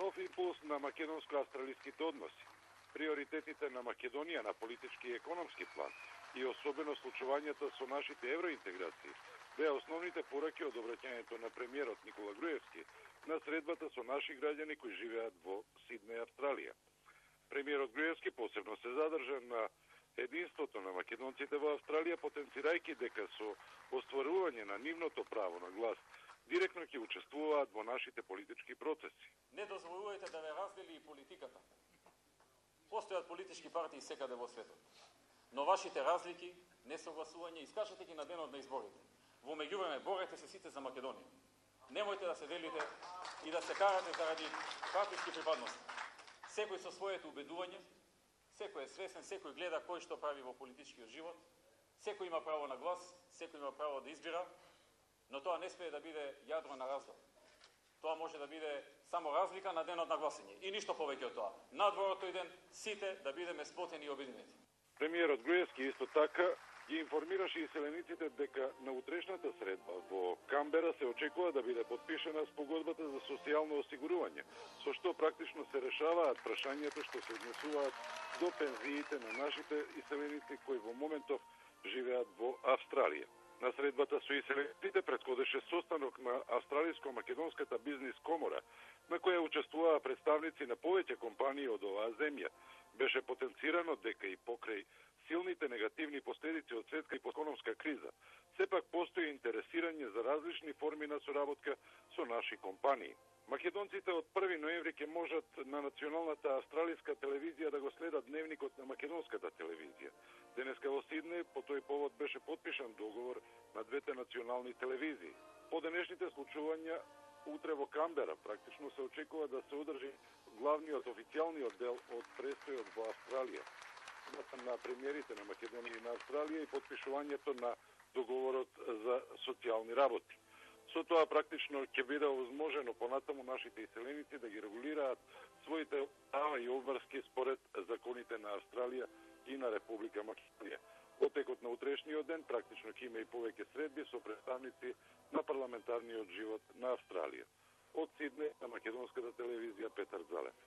Нов импулс на македонско-австралиските односи, приоритетите на Македонија на политички и економски план и особено случувањето со нашите евроинтеграции беа основните пораки од обраќањето на премиерот Никола Груевски на средбата со наши граѓани кои живеат во Сиднеј, Австралија. Премиерот Груевски посебно се задржа на единството на македонците во Австралија, потенцирајќи дека со остварување на нивното право на глас директно ќе учествуваат во нашите политички процеси. Не дозволувајте да ве раздели и политиката. Постојат политички партии секаде во светот. Но вашите разлики, несогласување, искажете ги на денот на изборите. Во меѓувреме борете се сите за Македонија. Немојте да се делите и да се карате заради партиски припадности. Секој со своето убедување, секој е свесен, секој гледа кој што прави во политичкиот живот, секој има право на глас, секој има право да избира, но тоа не смее да биде јадро на раздор. Тоа може да биде само разлика на денот на гласање и ништо повеќе од тоа. Надвор од тој ден сите да бидеме сплотени и обединети. Премиерот Груевски исто така ги информираше иселениците дека на утрешната средба во Камбера се очекува да биде подпишана спогодбата за социјално осигурување, со што практично се решаваат прашањето што се однесуваат до пензиите на нашите иселеници кои во моментов живеат во Австралија. На средбата со иселениците претходеше состанок на Австралиско-македонската бизнис комора, на која учествуваа представници на повеќе компании од оваа земја. Беше потенцирано дека и покрај силните негативни последици од светска и економска криза, сепак постои интересирање за различни форми на соработка со наши компании. Македонците од 1 ноември ќе можат на националната австралиска телевизија да го следат дневникот на македонската телевизија. Денеска во Сиднеј по тој повод беше подпишан договор на двете национални телевизии. По денешните случувања утре во Камбера практично се очекува да се одржи главниот официјалниот дел од престојот во Австралија на премиерите на Македонија и на Австралија и подпишувањето на договорот за социјални работи. Со тоа практично ќе биде овозможено понатаму нашите иселеници да ги регулираат своите права и обврски според законите на Австралија и на Република Македонија. Во текот на утрешниот ден практично ќе има и повеќе средби со представници на парламентарниот живот на Австралија. Од Сиднеј на македонската телевизија Петар Залев.